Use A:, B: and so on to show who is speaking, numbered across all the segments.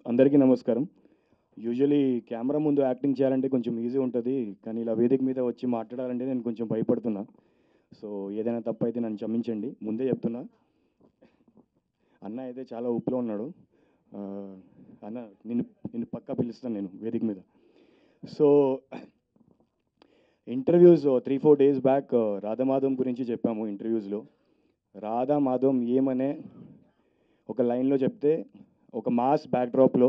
A: అందరికీ నమస్కారం. Usually camera ముందు యాక్టింగ్ చేయాలంటే కొంచెం ఈజీ ఉంటది. కానీ ఇలా వేదిక మీద వచ్చి మాట్లాడాలంటే నేను కొంచెం భయపడుతున్నా. సో, ఏదైనా తప్పైతే నన్ను క్షమించండి. ముందే చెప్తున్నా. అన్న అయితే చాలా ఊపులో ఉన్నాడు. ఆహ్, అన్న నిన్ను నిన్ను పక్కా పిలుస్తాను నేను వేదిక మీద. So, interviews 3, 4 days back Radhamadhavam గురించి చెప్పాము ఇంటర్వ్యూస్‌లో. రాధామాధవం ఏమనే ఒక లైన్‌లో చెప్తే, ఒక మాస్ బ్యాక్‌డ్రాప్‌లో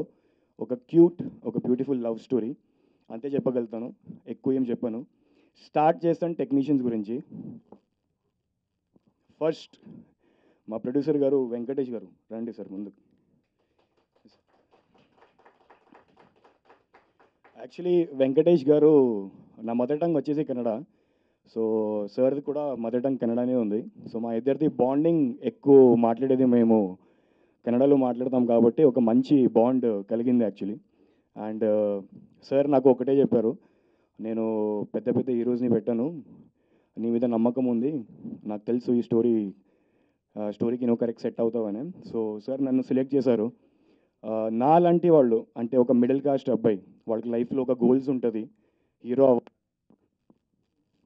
A: ఒక క్యూట్, ఒక బ్యూటిఫుల్ లవ్ స్టోరీ అంతే చెప్పగలుగుతాను. ఎక్కువ ఏం చెప్పను. స్టార్ట్ చేస్తాను టెక్నీషియన్స్ గురించి. ఫస్ట్ మా ప్రొడ్యూసర్ గారు వెంకటేష్ గారు. రండి సార్ ముందుకు. యాక్చువల్లీ వెంకటేష్ గారు నా మదర్ టంగ్ వచ్చేసి కన్నడ. సో, సార్‌ది కూడా మదర్ టంగ్ కన్నడనే ఉంది. సో, మా ఇద్దరిది బాండింగ్ ఎక్కువ మాట్లాడేది మేము కన్నడలో మాట్లాడతాం కాబట్టి ఒక మంచి బాండ్ కలిగింది యాక్చువల్లీ. అండ్ సార్ నాకు ఒకటే చెప్పారు. నేను పెద్ద పెద్ద హీరోస్‌ని పెట్టను. నీ మీద నమ్మకం ఉంది. నాకు తెలుసు ఈ స్టోరీకి నువ్వు కరెక్ట్ సెట్ అవుతావని. సో, సార్ నన్ను సెలెక్ట్ చేశారు. నాలాంటి వాళ్ళు అంటే ఒక మిడిల్ క్లాస్ అబ్బాయి. వాళ్ళకి లైఫ్‌లో ఒక గోల్స్ ఉంటది. Hero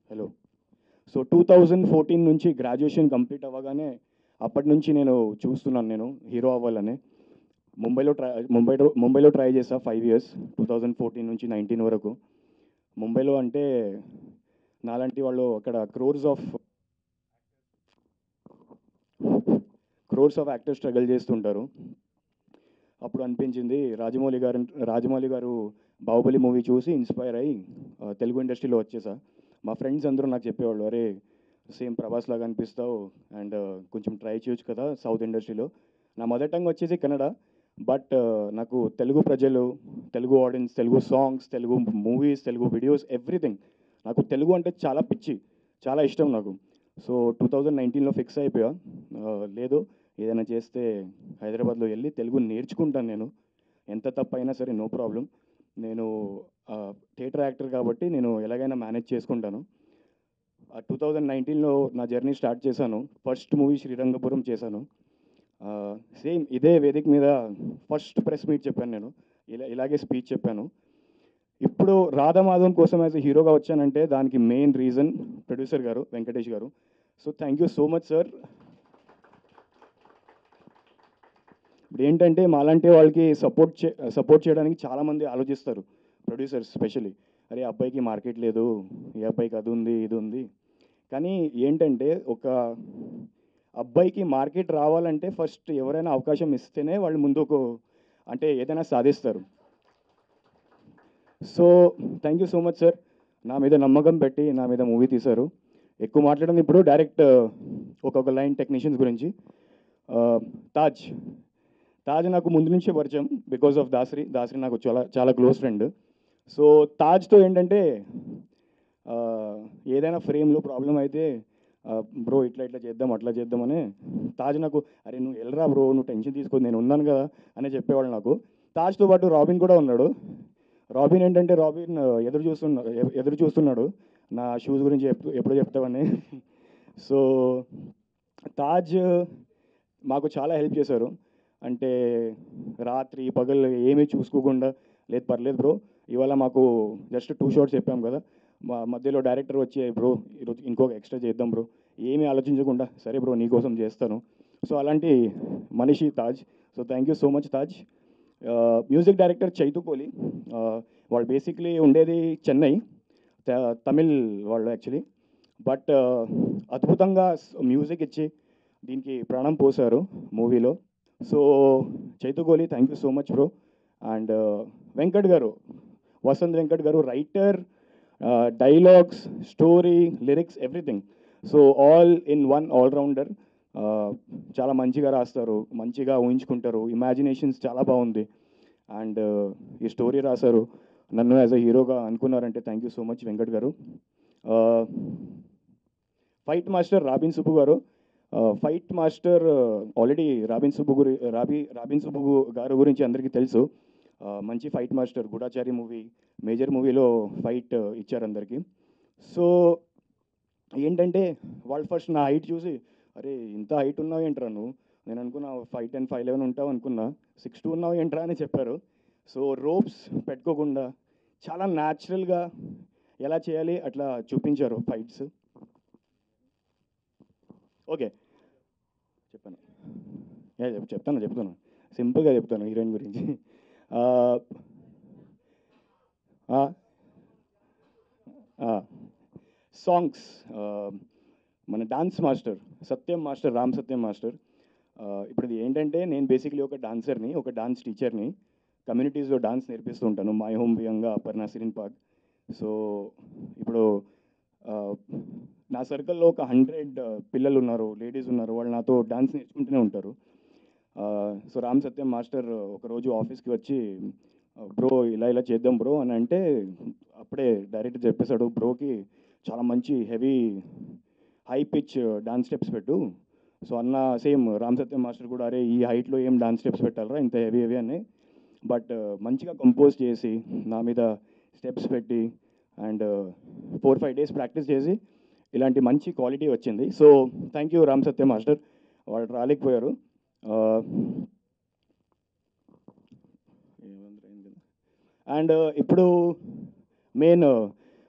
A: hello. సో, 2014 నుంచి గ్రాడ్యుయేషన్ కంప్లీట్ అవ్వగానే అప్పటి నుంచి నేను చూస్తున్నాను నేను హీరో అవ్వాలని. ముంబైలో ట్రై చేశా 5 ఇయర్స్. 2014 నుంచి 19 వరకు. ముంబైలో అంటే నాలాంటి వాళ్ళు అక్కడ క్రోర్స్ ఆఫ్ యాక్టర్స్ స్ట్రగుల్ చేస్తుంటారు. అప్పుడు అనిపించింది రాజమౌళి గారు 'బాహుబలి' మూవీ చూసి ఇన్స్పైర్ అయ్యి తెలుగు ఇండస్ట్రీలో వచ్చేసా. మా ఫ్రెండ్స్ అందరూ నాకు చెప్పేవాళ్ళు, "అరే సేమ్ ప్రభాస్ లాగా అనిపిస్తావు అండ్ కొంచెం ట్రై చేయొచ్చు కదా సౌత్ ఇండస్ట్రీలో." నా మదర్ టంగ్ వచ్చేసి కన్నడ. బట్ నాకు తెలుగు ప్రజలు, Telugu audience, Telugu songs, Telugu movies, Telugu videos everything. నాకు తెలుగు అంటే చాలా పిచ్చి. చాలా ఇష్టం నాకు. సో, 2019లో ఫిక్స్ అయిపోయా. లేదు ఏదైనా చేస్తే హైదరాబాద్లో వెళ్ళి తెలుగు నేర్చుకుంటాను నేను. ఎంత తప్పైనా సరే నో ప్రాబ్లమ్. నేను థియేటర్ యాక్టర్ కాబట్టి నేను ఎలాగైనా మేనేజ్ చేసుకుంటాను. 2019లో నా జర్నీ స్టార్ట్ చేశాను. ఫస్ట్ మూవీ 'శ్రీరంగపురం' చేశాను. సేమ్ ఇదే వేదిక మీద ఫస్ట్ ప్రెస్ మీట్ చెప్పాను నేను. ఇలాగే స్పీచ్ చెప్పాను. ఇప్పుడు రాధామాధవం కోసం యాజ్ ఎ హీరోగా వచ్చానంటే దానికి మెయిన్ రీజన్ ప్రొడ్యూసర్ గారు వెంకటేష్ గారు. So, thank you so much sir. ఇప్పుడు ఏంటంటే మాలాంటి వాళ్ళకి సపోర్ట్ చేయడానికి చాలామంది ఆలోచిస్తారు. Producers specially. అరే అబ్బాయికి మార్కెట్ లేదు, ఈ అబ్బాయికి అది ఉంది, ఇది ఉంది. కానీ ఏంటంటే ఒక అబ్బాయికి మార్కెట్ రావాలంటే ఫస్ట్ ఎవరైనా అవకాశం ఇస్తేనే వాళ్ళు ముందుకు అంటే ఏదైనా సాధిస్తారు. So, thank you so much sir. నా మీద నమ్మకం పెట్టి నా మీద మూవీ తీశారు. ఎక్కువ మాట్లాడింది ఇప్పుడు డైరెక్ట్ ఒక్కొక్క లైన్ టెక్నీషియన్స్ గురించి. ఆహ్, తాజ్. తాజ్ నాకు ముందు నుంచే పరిచయం బికాస్ ఆఫ్ దాసరి. దాసరి నాకు చాలా చాలా క్లోజ్ ఫ్రెండ్. సో, తాజ్‌తో ఏంటంటే ఆహ్, ఏదైనా ఫ్రేమ్‌లో ప్రాబ్లమ్ అయితే బ్రో ఇట్లా ఇట్లా చేద్దాం, అట్లా చేద్దామని తాజ్ నాకు "అరే నువ్వు ఎళ్ళరా బ్రో, నువ్వు టెన్షన్ తీసుకోవద్దు నేను ఉన్నాను కదా" అని చెప్పేవాళ్ళు నాకు. తాజ్‌తో పాటు రాబిన్ కూడా ఉన్నాడు. రాబిన్ ఏంటంటే రాబిన్ ఎదురు చూస్తున్నాడు. నా షూస్ గురించి ఎప్పుడు చెప్తావని. సో, తాజ్ మాకు చాలా హెల్ప్ చేశారు. అంటే రాత్రి, పగలు ఏమీ చూసుకోకుండా, "లేదు పర్లేదు బ్రో, ఇవాళ మాకు జస్ట్ 2 షాట్స్ చెప్పాం కదా! మధ్యలో డైరెక్టర్ వచ్చి బ్రో ఈరోజు ఇంకొక ఎక్స్ట్రా చేద్దాం బ్రో." ఏమీ ఆలోచించకుండా, "సరే బ్రో నీకోసం చేస్తాను." సో, అలాంటి మనిషి Taj. So, thank you so much Taj. Music director Chaitu coli. వాళ్ళు బేసిక్‌లీ ఉండేది చెన్నై. తమిళ్ వాళ్ళు యాక్చువల్లీ. బట్ అద్భుతంగా మ్యూజిక్ ఇచ్చి దీనికి ప్రాణం పోశారు మూవీలో. So, Chaitu Kohli thank you so much bro. And Venkat గారు, వసంత్ వెంకట్ గారు writer, dialogues, story, lyrics everything. So, all in one all rounder. చాలా మంచిగా రాస్తారు, మంచిగా ఊహించుకుంటారు, ఇమాజినేషన్స్ చాలా బాగుంది. అండ్ ఈ స్టోరీ రాశారు. నన్ను యాజ్ అ హీరోగా అనుకున్నారంటే thank you so much Venkat garu. Fight master Robin Subbu garu. Fight master already Robin Subbu garu గురించి అందరికీ తెలుసు. మంచి fight master. Goodachari movie, major మూవీలో ఫైట్ ఇచ్చారు అందరికీ. సో, ఏంటంటే వాళ్ళు ఫస్ట్ నా హైట్ చూసి, "అరే ఇంత హైట్ ఉన్నావు ఏంట్రా నువ్వు? నేను అనుకున్నా 5'10", 5'11" ఉంటావు అనుకున్నా, 6'2" ఉన్నావు ఏంట్రా అని చెప్పారు. సో రోప్స్ పెట్టుకోకుండా చాలా న్యాచురల్గా ఎలా చేయాలి అట్లా చూపించారు ఫైట్స్. ఓకే, చెప్పాను. చెప్తాను సింపుల్గా చెప్తాను హీరోయిన్ గురించి. ఆ, ఆ, ఆ, సాంగ్స్, మన డాన్స్ మాస్టర్ సత్యం మాస్టర్, రామ్ సత్యం మాస్టర్. ఇప్పుడు ఇది ఏంటంటే, నేను బేసిక్లీ ఒక డాన్సర్ని, ఒక డాన్స్ టీచర్ని, కమ్యూనిటీస్లో డాన్స్ నేర్పిస్తూ ఉంటాను. మై హోమ్ బియంగా అపర్ణ సిరిన్ పార్క్. సో ఇప్పుడు ఆ, నా సర్కిల్లో ఒక 100 పిల్లలు ఉన్నారు, లేడీస్ ఉన్నారు, వాళ్ళు నాతో డాన్స్ నేర్చుకుంటూనే ఉంటారు. సో రామ్ సత్యం మాస్టర్ ఒకరోజు ఆఫీస్కి వచ్చి, బ్రో ఇలా ఇలా చేద్దాం బ్రో అని అంటే, అప్పుడే డైరెక్ట్ చెప్పేశాడు, బ్రోకి చాలా మంచి heavy high pitch dance steps పెట్టు. సో అన్న సేమ్ రామ్ సత్యం మాస్టర్ కూడా, అరే ఈ హైట్లో ఏం డాన్స్ స్టెప్స్ పెట్టాలరా ఇంత హెవీ హెవీ అని. బట్ మంచిగా కంపోజ్ చేసి నా మీద స్టెప్స్ పెట్టి అండ్ 4-5 డేస్ ప్రాక్టీస్ చేసి ఇలాంటి మంచి క్వాలిటీ వచ్చింది. So thank you Ram Satyam master. వాళ్ళు రాలేకపోయారు. అండ్ ఇప్పుడు మెయిన్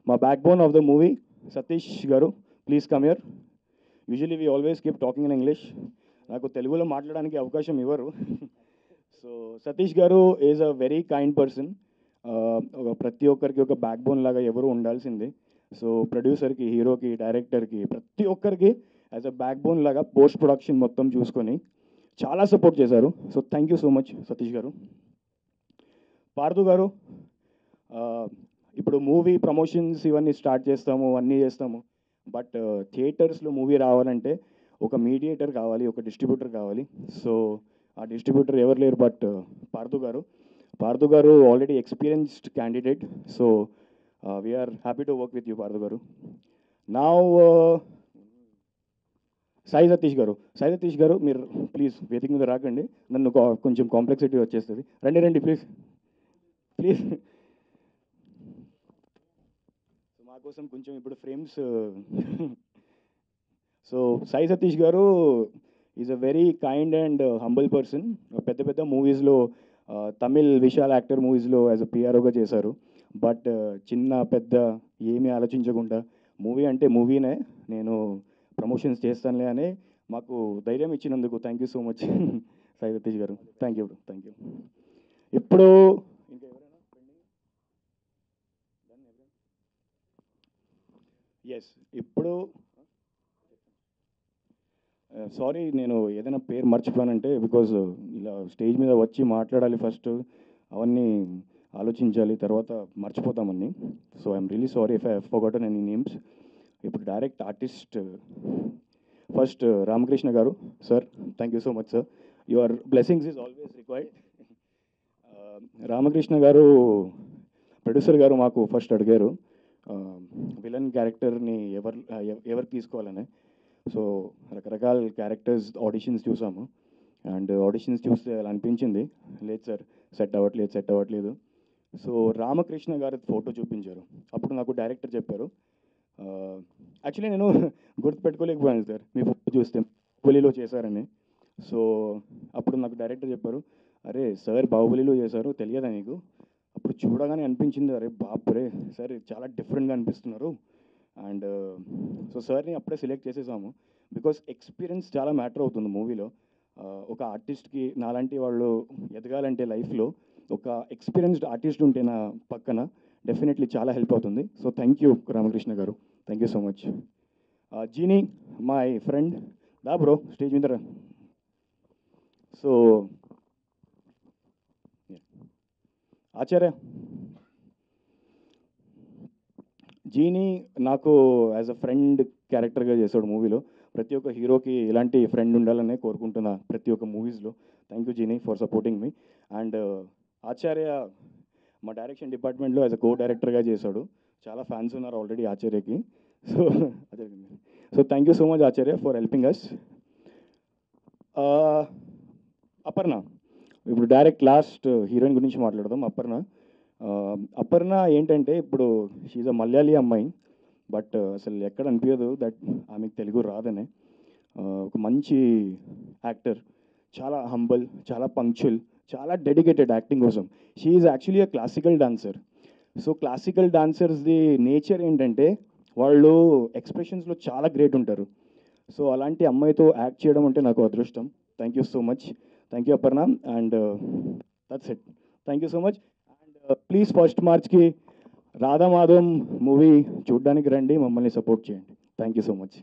A: మా backbone of the movie Satish garu, please come here. Usually we always keep talking in English, నాకు తెలుగులో మాట్లాడడానికి అవకాశం ఇవ్వరు. So Satish garu is a very kind person. ఒక ప్రతి ఒక్కరికి ఒక బ్యాక్ బోన్ లాగా ఎవరు ఉండాల్సిందే. సో ప్రొడ్యూసర్కి, హీరోకి, డైరెక్టర్కి, ప్రతి ఒక్కరికి యాజ్ అ బ్యాక్ బోన్ లాగా పోస్ట్ ప్రొడక్షన్ మొత్తం చూసుకొని చాలా సపోర్ట్ చేశారు. So thank you so much Satish గారు. పార్థు గారు, ఆ, ఇప్పుడు మూవీ ప్రమోషన్స్ ఇవన్నీ స్టార్ట్ చేస్తాము, అన్నీ చేస్తాము. బట్ థియేటర్స్లో మూవీ రావాలంటే ఒక మీడియేటర్ కావాలి, ఒక డిస్ట్రిబ్యూటర్ కావాలి. సో ఆ డిస్ట్రిబ్యూటర్ ఎవరు లేరు బట్ పార్థు గారు. పార్థు గారు already experienced candidate. So we are happy to work with you Parthu గారు. నా సాయి సతీష్ గారు మీరు ప్లీజ్ వేదిక మీద రాకండి, నన్ను కొంచెం కాంప్లెక్సిటీ వచ్చేస్తుంది. రండి రండి ప్లీజ్ ప్లీజ్. మా కోసం కొంచెం ఇప్పుడు frames. So Sai Satish garu is a very kind and humble person. పెద్ద పెద్ద మూవీస్లో, తమిళ్ విశాల్ యాక్టర్ మూవీస్లో యాజ్ అ పిఆర్ఓగా చేశారు. బట్ చిన్న పెద్ద ఏమీ ఆలోచించకుండా మూవీ అంటే మూవీనే, నేను ప్రమోషన్స్ చేస్తానులే అని మాకు ధైర్యం ఇచ్చినందుకు thank you so much Sai Satish garu. Thank you thank you. ఇప్పుడు ఇంకా ఎవరైనా ఎస్, ఇప్పుడు సారీ నేను ఏదైనా పేరు మర్చిపోయానంటే, బికాజ్ ఇలా స్టేజ్ మీద వచ్చి మాట్లాడాలి ఫస్ట్, అవన్నీ ఆలోచించాలి, తర్వాత మర్చిపోతామని. So I'm really sorry if I forgotten any names. ఇప్పుడు direct artist first Ramakrishna garu. Sir thank you so much sir, your blessings is always required. Ramakrishna garu producer గారు మాకు ఫస్ట్ అడిగారు విలన్ క్యారెక్టర్ని ఎవరు తీసుకోవాలని. సో రకరకాల క్యారెక్టర్స్ ఆడిషన్స్ చూసాము, అండ్ ఆడిషన్స్ చూస్తే అలా అనిపించింది, లేదు సార్ సెట్ అవ్వట్లేదు. సో రామకృష్ణ గారి ఫోటో చూపించారు. అప్పుడు నాకు డైరెక్టర్ చెప్పారు, యాక్చువల్లీ నేను గుర్తుపెట్టుకోలేకపోయాను సార్ మీ ఫోటో చూస్తే బాహుబలిలో చేశారని. సో అప్పుడు నాకు డైరెక్టర్ చెప్పారు, అరే సార్ బాహుబలిలో చేశారు తెలియదా నీకు? అప్పుడు చూడగానే అనిపించింది, అరే బాపురే సార్ చాలా డిఫరెంట్గా అనిపిస్తున్నారు. అండ్ సో సార్ని అప్పుడే సెలెక్ట్ చేసేసాము, బికాస్ ఎక్స్పీరియన్స్ చాలా మ్యాటర్ అవుతుంది మూవీలో. ఒక ఆర్టిస్ట్కి నాలాంటి వాళ్ళు ఎదగాలంటే లైఫ్లో ఒక ఎక్స్పీరియన్స్డ్ ఆర్టిస్ట్ ఉంటే నా పక్కన డెఫినెట్లీ చాలా హెల్ప్ అవుతుంది. సో థ్యాంక్ యూ రామకృష్ణ గారు, thank you so much. Jeeni my friend, దా బ్రో స్టేజ్ మీద రా. సో ఆచార్య, జీనీ నాకు యాజ్ అ ఫ్రెండ్ క్యారెక్టర్గా చేశాడు మూవీలో. ప్రతి ఒక్క హీరోకి ఇలాంటి ఫ్రెండ్ ఉండాలనే కోరుకుంటున్నా ప్రతి ఒక్క మూవీస్లో. Thank you Genie for supporting me. And Acharya మా డైరెక్షన్ డిపార్ట్మెంట్లో యాజ్ అ కో డైరెక్టర్గా చేశాడు. చాలా ఫ్యాన్స్ ఉన్నారు ఆల్రెడీ ఆచార్యకి. So thank you so much Acharya for helping us. Aparna, ఇప్పుడు డైరెక్ట్ లాస్ట్ హీరోయిన్ గురించి మాట్లాడదాం. అపర్ణ ఏంటంటే, ఇప్పుడు షీజ్ అ మలయాళీ అమ్మాయి, బట్ అసలు ఎక్కడ అనిపించదు దట్ ఆమెకు తెలుగు రాదనే. ఒక మంచి యాక్టర్, చాలా హంబల్, చాలా పంక్చువల్, చాలా డెడికేటెడ్ యాక్టింగ్ కోసం. She is actually a classical dancer. So classical డాన్సర్స్ది నేచర్ ఏంటంటే వాళ్ళు ఎక్స్ప్రెషన్స్లో చాలా గ్రేట్ ఉంటారు. సో అలాంటి అమ్మాయితో యాక్ట్ చేయడం అంటే నాకు అదృష్టం. Thank you so much. Thank you Aparna. And that's it. Thank you so much. And please first మార్చ్కి రాధా మాధవం మూవీ చూడడానికి రండి, మమ్మల్ని సపోర్ట్ చేయండి. Thank you so much.